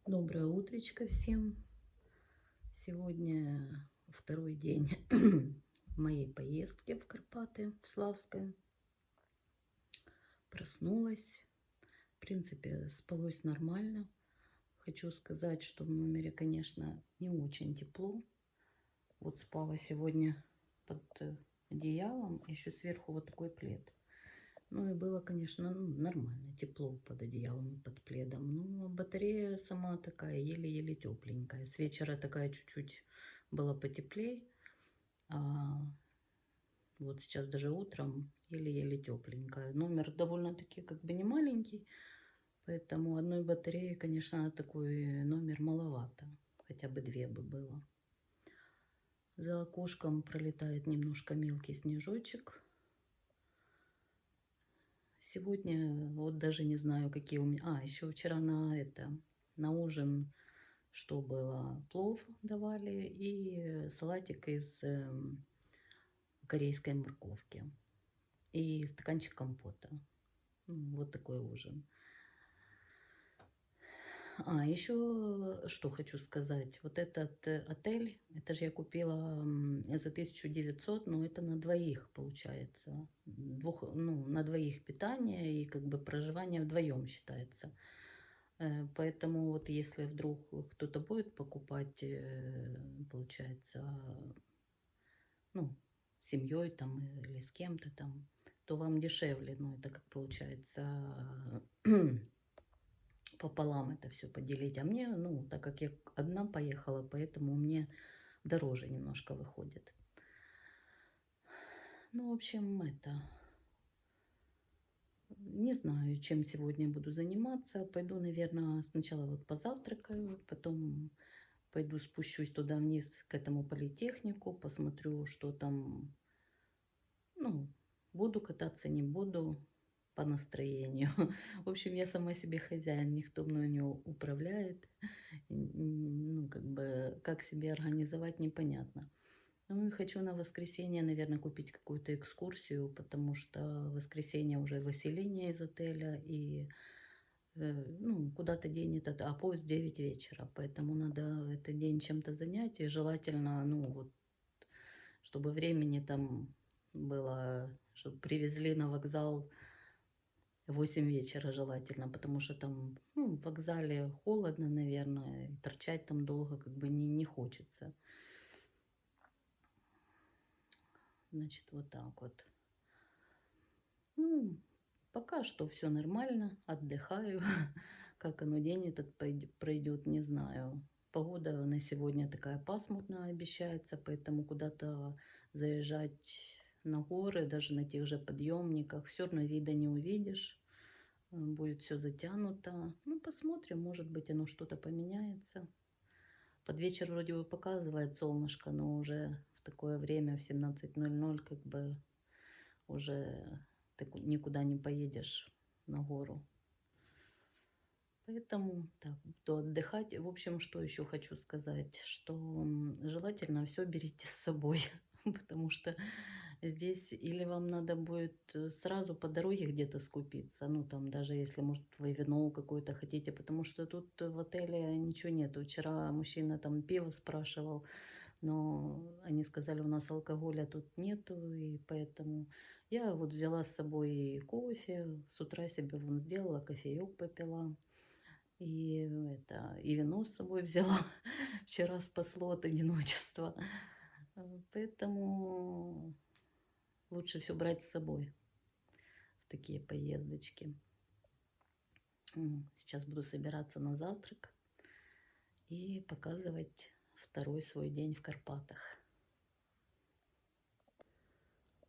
Доброе утречко всем. Сегодня второй день моей поездки в Карпаты, в Славское. Проснулась. В принципе, спалось нормально. Хочу сказать, что в номере, конечно, не очень тепло. Вот спала сегодня под одеялом, еще сверху вот такой плед. Ну и было, конечно, нормально, тепло под одеялом и под пледом. Но батарея сама такая, еле-еле тепленькая. С вечера такая чуть-чуть была потеплей. А вот сейчас даже утром еле-еле тепленькая. Номер довольно-таки как бы не маленький. Поэтому одной батареи, конечно, на такой номер маловато. Хотя бы две бы было. За окошком пролетает немножко мелкий снежочек. Сегодня вот даже не знаю, какие у меня... еще вчера на ужин, что было? Плов давали и салатик из корейской морковки. И стаканчик компота. Вот такой ужин. Еще что хочу сказать. Вот этот отель, это же я купила за 1900, но это на двоих получается. На двоих питание и как бы проживание вдвоем считается. Поэтому вот если вдруг кто-то будет покупать, получается, ну, с семьей там или с кем-то там, то вам дешевле, ну, это как получается пополам это все поделить. А мне, ну, так как я одна поехала, поэтому мне дороже немножко выходит. Ну, в общем, не знаю, чем сегодня буду заниматься. Пойду, наверное, сначала вот позавтракаю, потом пойду спущусь туда вниз к этому политехнику, посмотрю, что там, ну, буду кататься, не буду по настроению. В общем, я сама себе хозяин, никто мной не управляет. Ну, как бы, как себе организовать, непонятно. Ну, и хочу на воскресенье, наверное, купить какую-то экскурсию, потому что в воскресенье уже выселение из отеля, и ну, куда-то день этот, а поезд 9 вечера, поэтому надо этот день чем-то занять, и желательно, ну, вот, чтобы времени там было, чтобы привезли на вокзал в 8 вечера желательно, потому что там, ну, в вокзале холодно, наверное, и торчать там долго как бы не хочется. Значит, вот так вот. Ну, пока что все нормально, отдыхаю. Как оно день этот пройдет, не знаю. Погода на сегодня такая пасмурная обещается, поэтому куда-то заезжать на горы, даже на тех же подъемниках, все равно вида не увидишь. Будет все затянуто. Ну, посмотрим, может быть, оно что-то поменяется. Под вечер вроде бы показывает солнышко, но уже в такое время, в 17:00, как бы уже ты никуда не поедешь на гору. Поэтому так, буду отдыхать. В общем, что еще хочу сказать, что желательно все берите с собой, потому что здесь или вам надо будет сразу по дороге где-то скупиться, ну там даже если, может, вы вино какое-то хотите, потому что тут в отеле ничего нету. Вчера мужчина там пиво спрашивал, но они сказали, у нас алкоголя тут нету, и поэтому я вот взяла с собой и кофе, с утра себе вон сделала, кофеек попила. И вино с собой взяла. Вчера спасло от одиночества. Поэтому лучше все брать с собой в такие поездочки. Сейчас буду собираться на завтрак и показывать второй свой день в Карпатах.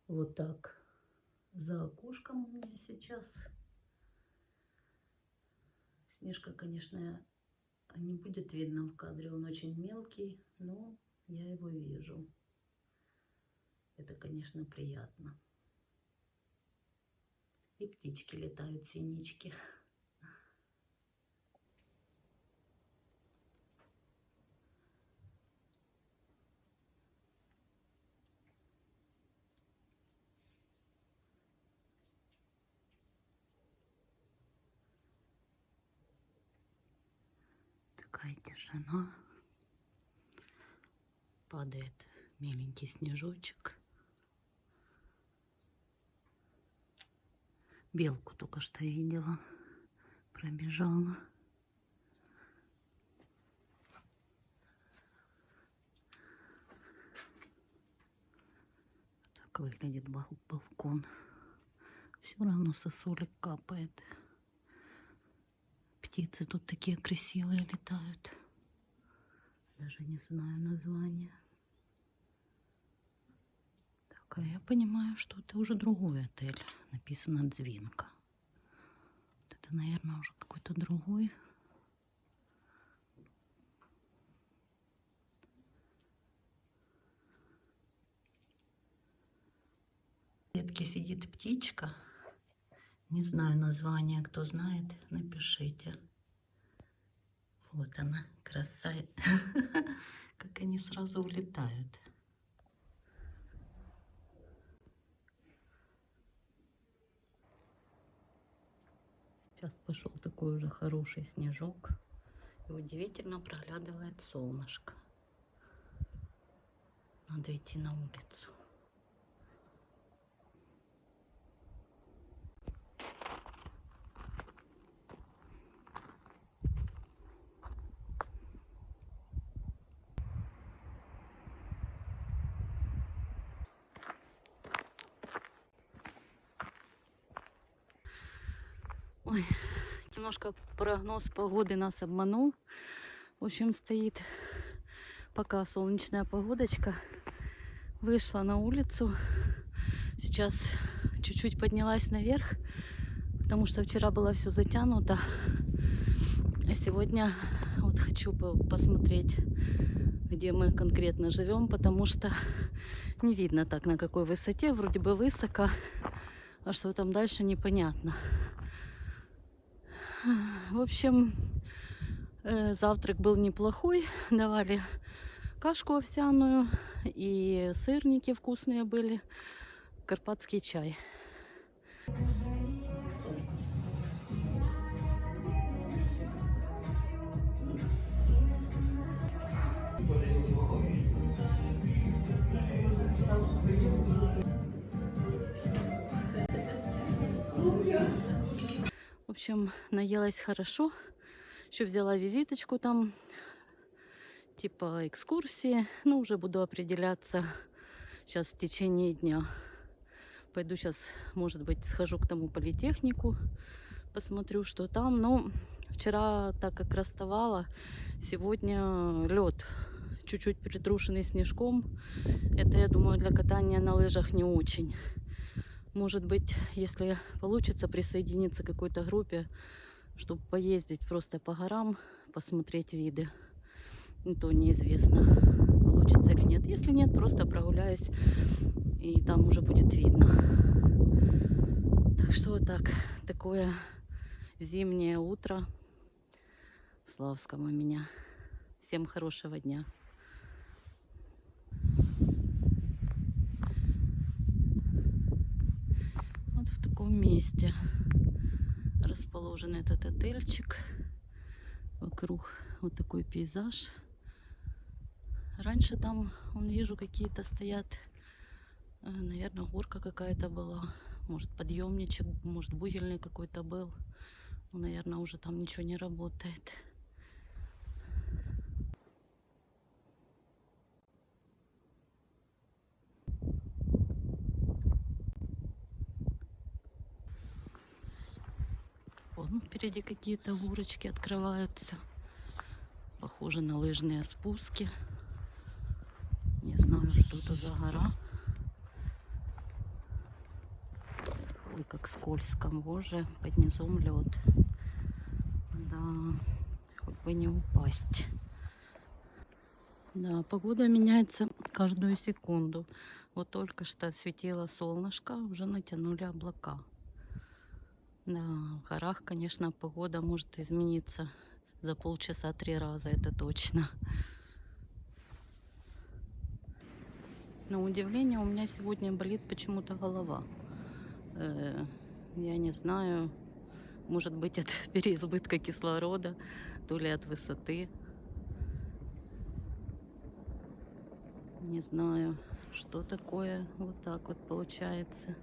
Вот так. За окошком у меня сейчас. Снежка, конечно, не будет видно в кадре, он очень мелкий, но я его вижу. Это, конечно, приятно. И птички летают, синички. Такая тишина. Падает миленький снежочек. Белку только что видела. Пробежала. Так выглядит балкон. Все равно сосулек капает. Птицы тут такие красивые летают. Даже не знаю название. Так, а я понимаю, что это уже другой отель. Написано Дзвинка. Вот это, наверное, уже какой-то другой. В ветке сидит птичка. Не знаю название, кто знает, напишите. Вот она, красавица. Как они сразу улетают. Сейчас пошел такой уже хороший снежок. И удивительно проглядывает солнышко. Надо идти на улицу. Ой, немножко прогноз погоды нас обманул. В общем, стоит пока солнечная погодочка. Вышла на улицу. Сейчас чуть-чуть поднялась наверх, потому что вчера было все затянуто. А сегодня вот хочу посмотреть, где мы конкретно живем, потому что не видно так, на какой высоте. Вроде бы высоко, а что там дальше непонятно. В общем, завтрак был неплохой. Давали кашку овсяную, и сырники вкусные были, карпатский чай. В общем, наелась хорошо. Еще взяла визиточку там, типа экскурсии. Ну, уже буду определяться сейчас в течение дня. Пойду сейчас, может быть, схожу к тому политехнику, посмотрю, что там. Но вчера, так как расставала, сегодня лед, чуть-чуть притрушенный снежком. Это, я думаю, для катания на лыжах не очень. Может быть, если получится присоединиться к какой-то группе, чтобы поездить просто по горам, посмотреть виды. То неизвестно, получится или нет. Если нет, просто прогуляюсь, и там уже будет видно. Так что вот так, такое зимнее утро в Славском у меня. Всем хорошего дня. Вот в таком месте расположен этот отельчик. Вокруг вот такой пейзаж. Раньше там, вижу, какие-то стоят, наверное, горка какая-то была. Может, подъемничек, может, бугельный какой-то был. Ну, наверное, уже там ничего не работает. Вон впереди какие-то горочки открываются. Похоже на лыжные спуски. Не знаю, что это за гора. Ой, как скользко. Боже, под низом лед. Да, хоть бы не упасть. Да, погода меняется каждую секунду. Вот только что светило солнышко, уже натянули облака. Да, в горах, конечно, погода может измениться за полчаса 3 раза, это точно. На удивление, у меня сегодня болит почему-то голова. Я не знаю, может быть, от переизбытка кислорода, то ли от высоты. Не знаю, что такое. Вот так вот получается.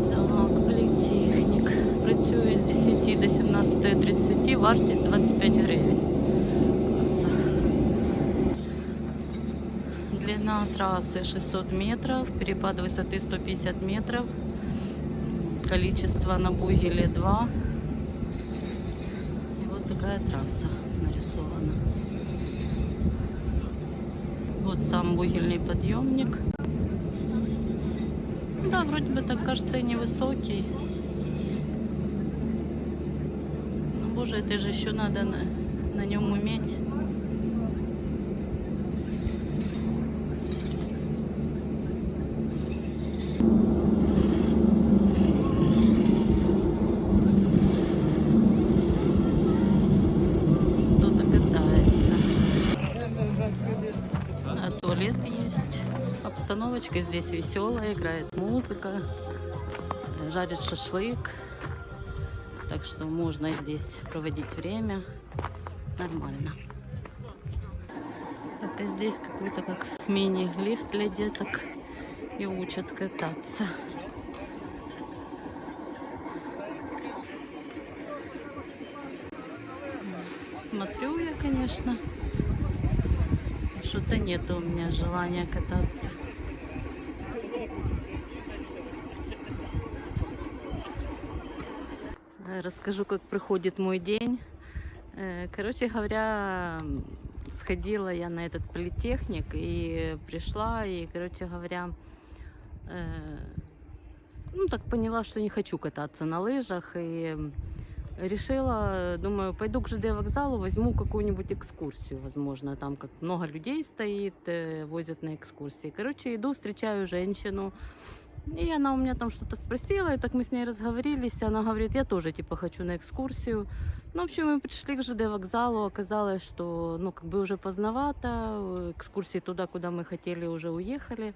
Так, політехнік. Працює з 10 до 17:30, вартість 25 гривень. Каса. Длина трассы 600 метров, перепад высоты 150 метров. Количество на бугеле 2. И вот такая трасса нарисована. Вот сам бугельный подъемник. Да, вроде бы так кажется и невысокий. Ну, боже, это же еще надо на нем уметь. Кто-то катается. А туалет есть. Обстановочка здесь веселая, играет музыка, жарит шашлык. Так что можно здесь проводить время нормально. Так, и здесь какой-то как мини-лифт для деток. И учат кататься. Смотрю я, конечно. Что-то нет у меня желания кататься. Расскажу, как проходит мой день. Короче говоря, сходила я на этот политехник и пришла, и, короче говоря, ну так поняла, что не хочу кататься на лыжах, и решила, думаю, пойду к ЖД вокзалу, возьму какую-нибудь экскурсию, возможно, там как много людей стоит, возят на экскурсии. Короче, иду, встречаю женщину, и она у меня там что-то спросила, и так мы с ней разговорились, она говорит, я тоже типа хочу на экскурсию. Ну, в общем, мы пришли к ЖД вокзалу, оказалось, что, ну, как бы уже поздновато, экскурсии туда, куда мы хотели, уже уехали.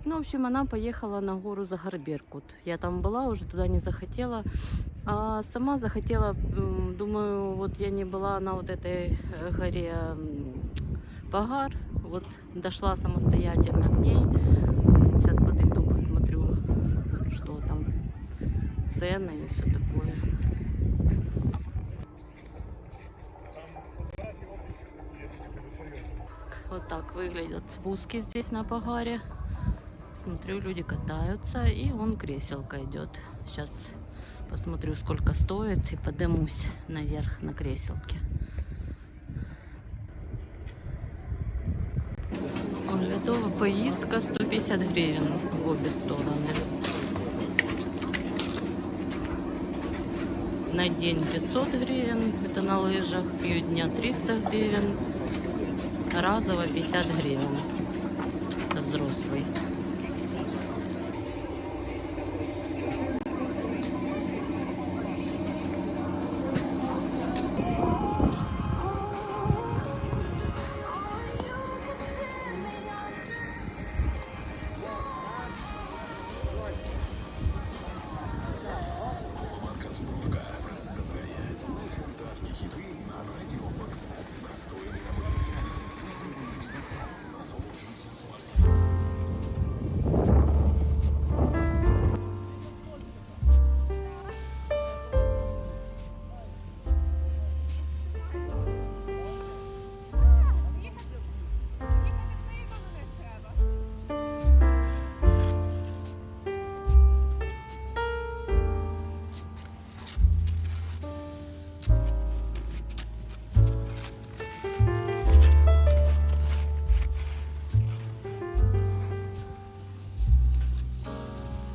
Ну, в общем, она поехала на гору Загар-Беркут. Я там была, уже туда не захотела. А сама захотела, думаю, вот я не была на вот этой горе Багар. Вот дошла самостоятельно к ней. Сейчас подойду, посмотрю, что там, цены и все такое. Вот так выглядят спуски здесь на Багаре. Смотрю, люди катаются, и вон креселка идет. Сейчас посмотрю, сколько стоит, и поднимусь наверх на креселке. Оглядова поїздка 150 гривен в обе стороны. На день 500 гривен, это на лыжах, півдня 300 гривен, разово 50 гривен. Это взрослый.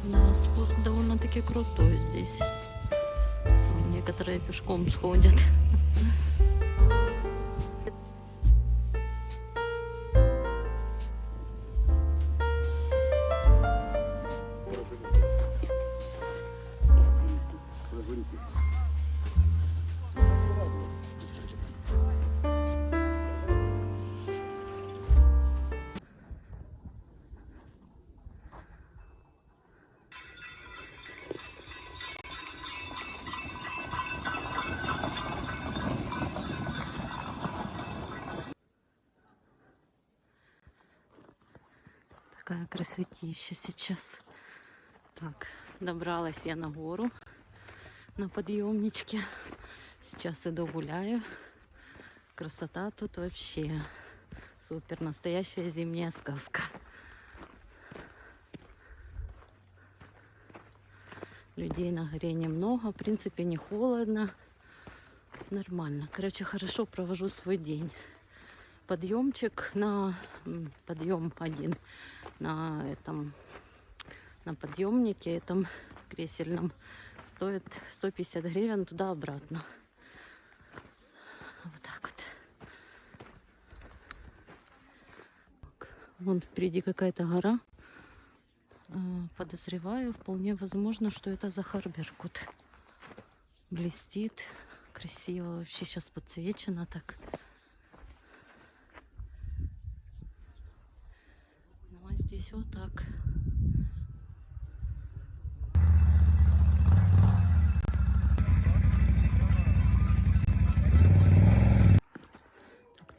Да, спуск довольно-таки крутой здесь. Некоторые пешком сходят. красотища сейчас. Так, добралась я на гору на подъемничке. Сейчас иду гуляю. Красота тут вообще супер. Настоящая зимняя сказка. Людей на горе немного. В принципе, не холодно. Нормально. Короче, хорошо провожу свой день. Подъемчик на... Подъем один. На подъемнике этом кресельном стоит 150 гривен туда-обратно. Вот так вот. Вон впереди какая-то гора. Подозреваю, вполне возможно, что это Захар-Беркут. Блестит. Красиво. Вообще сейчас подсвечено так. Ну, а здесь вот так.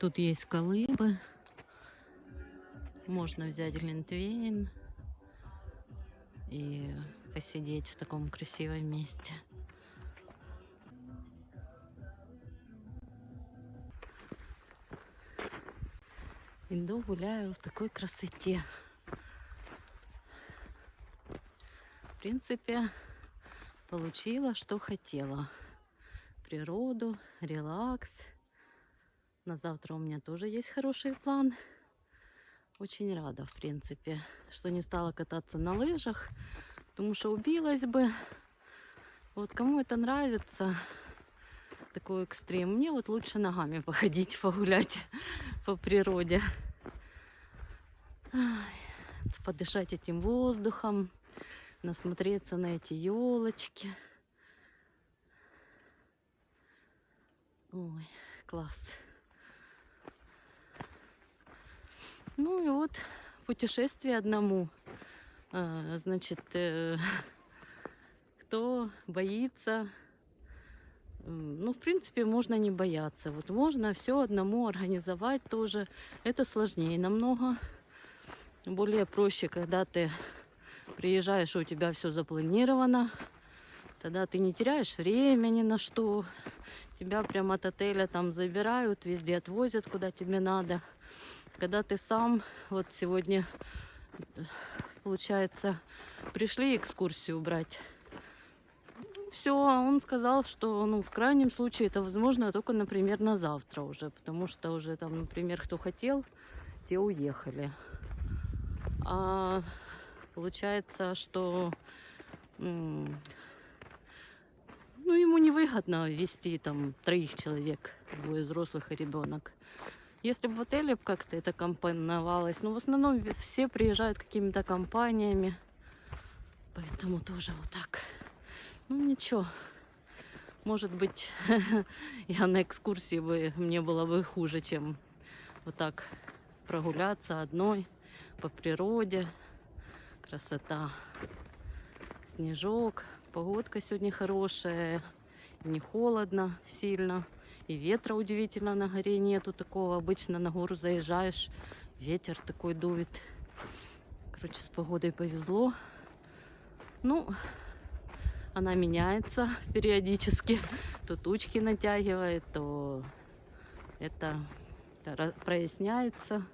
Тут есть колыбы. Можно взять глинтвейн и посидеть в таком красивом месте. Иду гуляю в такой красоте. В принципе, получила, что хотела. Природу, релакс. На завтра у меня тоже есть хороший план. Очень рада, в принципе, что не стала кататься на лыжах, потому что убилась бы. Вот кому это нравится, такой экстрим, мне вот лучше ногами походить, погулять по природе. Подышать этим воздухом, насмотреться на эти елочки. Ой, класс. Ну и вот путешествие одному. Значит, кто боится, ну, в принципе, можно не бояться. Вот можно все одному организовать тоже. Это сложнее намного. Более проще, когда ты приезжаешь, и у тебя все запланировано. Тогда ты не теряешь время ни на что. Тебя прямо от отеля там забирают, везде отвозят, куда тебе надо. Когда ты сам, вот сегодня, получается, пришли экскурсию брать. Все, он сказал, что, ну, в крайнем случае это возможно только, например, на завтра уже, потому что уже там, например, кто хотел, те уехали. А получается, что ну, ему невыгодно везти там 3 человек, 2 взрослых и ребенок. Если бы в отеле как-то это компоновалось, но в основном все приезжают какими-то компаниями, поэтому тоже вот так. Ну ничего, может быть, я на экскурсии бы, мне было бы хуже, чем вот так прогуляться одной по природе. Красота, снежок, погодка сегодня хорошая, не холодно сильно. И ветра удивительно на горе нету такого. Обычно на гору заезжаешь, ветер такой дует. Короче, с погодой повезло. Ну, она меняется периодически. То тучки натягивает, то это проясняется.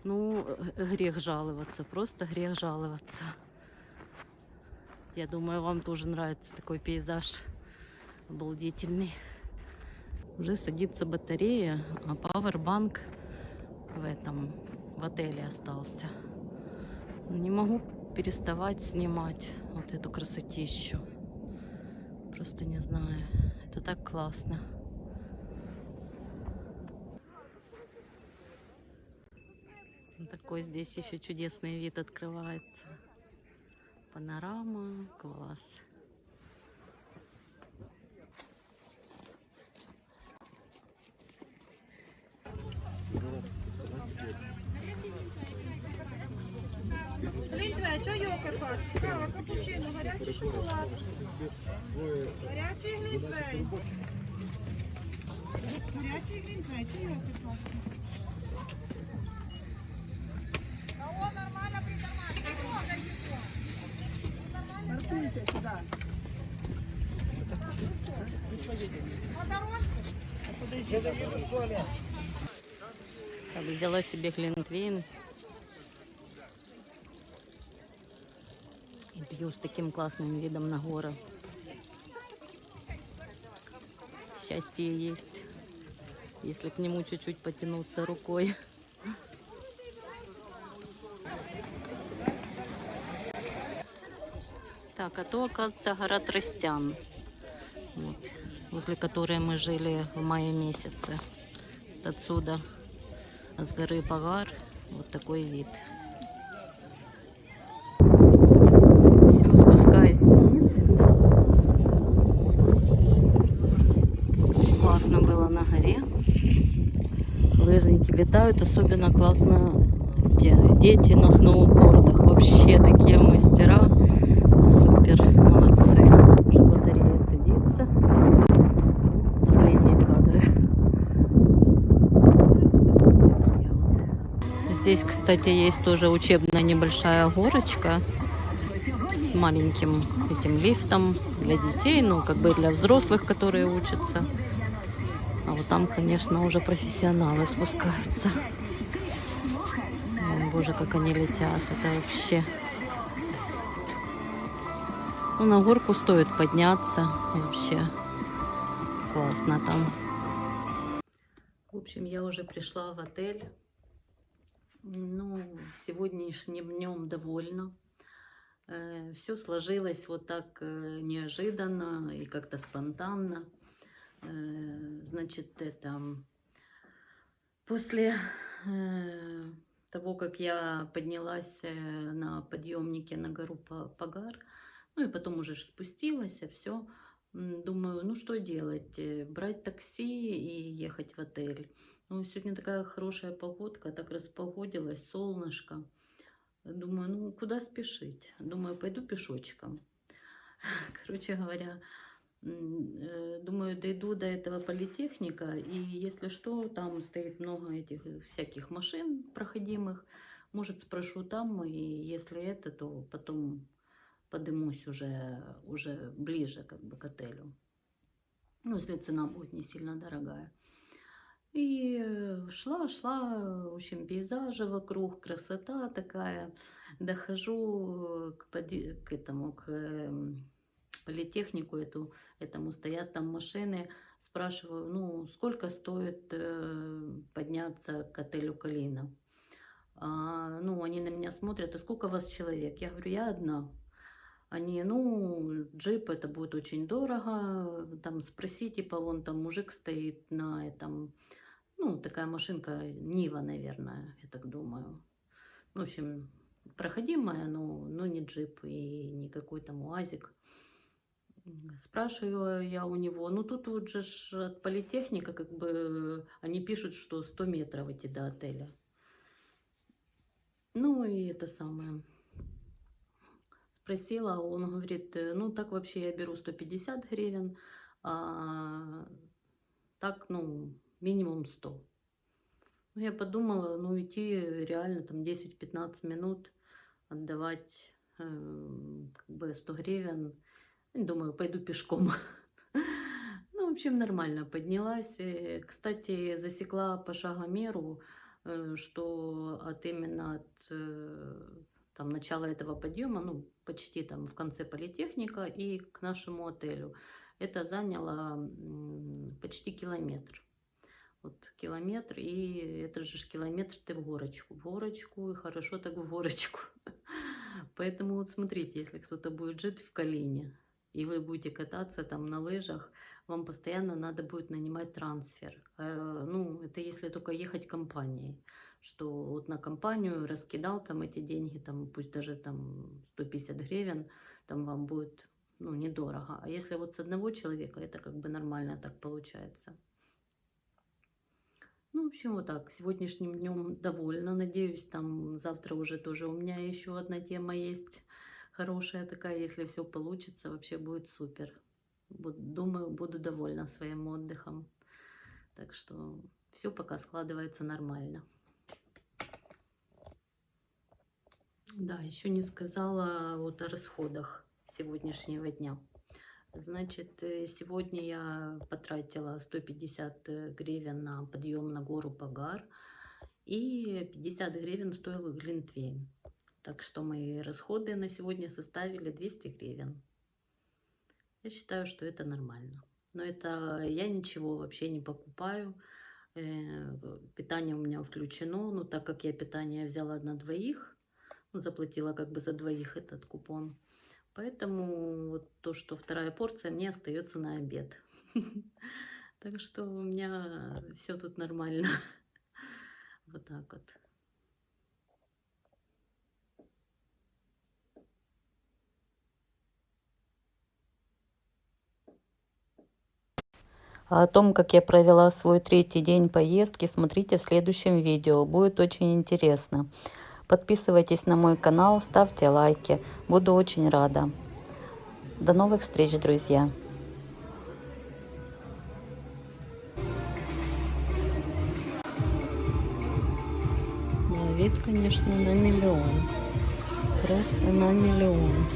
Ну, грех жаловаться, просто грех жаловаться. Я думаю, вам тоже нравится такой пейзаж обалдительный. Уже садится батарея, а пауэрбанк в отеле остался. Не могу переставать снимать вот эту красотищу. Просто не знаю. Это так классно. Такой здесь еще чудесный вид открывается. Панорама. Класс. Глінтвейн, чайок якась, кава, капучино, гарячий шоколад, гарячий глінтвейн. Гарячий глінтвейн, чайок якась. Кого нормально притормаживай? сюда. На дорожку. Так, взяла себе глинтвейн. И пью с таким классным видом на горы. Счастье есть, если к нему чуть-чуть потянуться рукой. Так, а то, оказывается, гора Тростян, вот, возле которой мы жили в мае месяце. Вот отсюда, с горы Пагар, вот такой вид. Все, спускаюсь вниз. Классно было на горе. Лыжники летают, особенно классно дети на сноубордах. Вообще такие мастера. Супер, молодцы. Уже батарея садится. Последние кадры. Такие вот. Здесь, кстати, есть тоже учебная небольшая горочка с маленьким этим лифтом для детей, ну, как бы для взрослых, которые учатся. А вот там, конечно, уже профессионалы спускаются. О, боже, как они летят. Это вообще... Ну, на горку стоит подняться. Вообще классно там. В общем, я уже пришла в отель. Ну, сегодняшним днем довольна. Все сложилось вот так неожиданно и как-то спонтанно. Значит, это после того, как я поднялась на подъемнике на гору Пагар, ну и потом уже спустилась, и все, думаю, ну что делать, брать такси и ехать в отель. Ну, сегодня такая хорошая погодка, так распогодилась, солнышко. Думаю, ну куда спешить? Думаю, пойду пешочком. Короче говоря, думаю, дойду до этого политехника, и если что, там стоит много этих всяких машин проходимых, может, спрошу там, и если это, то потом подымусь уже ближе как бы к отелю. Ну, если цена будет не сильно дорогая. И шла, в общем, пейзажи вокруг, красота такая. Дохожу к этому, политехнику этому, стоят там машины. Спрашиваю, ну, сколько стоит подняться к отелю Калина? Ну, они на меня смотрят, а сколько вас человек? Я говорю, я одна. Они, ну, джип, это будет очень дорого. Там спроси, типа, вон там мужик стоит на этом, ну, такая машинка, Нива, наверное, я так думаю. В общем, проходимая, но не джип и не какой там УАЗик. Спрашиваю я у него, ну тут вот же от политехника, как бы, они пишут, что 100 метров идти до отеля. Ну и это самое. Спросила, он говорит, ну так вообще я беру 150 гривен, а так, ну, минимум 100. Ну, я подумала, ну идти реально там 10-15 минут, отдавать как бы 100 гривен. Думаю, пойду пешком. Ну, в общем, нормально поднялась. Кстати, засекла по шагомеру, что именно от там, начала этого подъема, ну, почти там в конце политехника и к нашему отелю, это заняло почти километр. Вот километр, и это же километр ты в горочку, и хорошо так в горочку. Поэтому вот смотрите, если кто-то будет жить в Калине, и вы будете кататься там на лыжах, вам постоянно надо будет нанимать трансфер. Ну, это если только ехать компанией, что вот на компанию раскидал там эти деньги, там пусть даже там 150 гривен, там вам будет, ну, недорого. А если вот с одного человека, это как бы нормально так получается. Ну, в общем, вот так. Сегодняшним днем довольна. Надеюсь, там завтра уже тоже у меня еще одна тема есть. Хорошая такая. Если все получится, вообще будет супер. Думаю, буду довольна своим отдыхом. Так что все пока складывается нормально. Да, еще не сказала вот о расходах сегодняшнего дня. Значит, сегодня я потратила 150 гривен на подъем на гору Пагар, и 50 гривен стоил глинтвейн. Так что мои расходы на сегодня составили 200 гривен. Я считаю, что это нормально. Но это я ничего вообще не покупаю. Питание у меня включено, но так как я питание взяла на двоих, заплатила как бы за двоих этот купон. Поэтому вот то, что вторая порция, мне остается на обед. Так что у меня все тут нормально. Вот так вот. А о том, как я провела свой 3-й день поездки, смотрите в следующем видео. Будет очень интересно. Подписывайтесь на мой канал, ставьте лайки. Буду очень рада. До новых встреч, друзья! Вид, конечно, на миллион. Просто на миллион.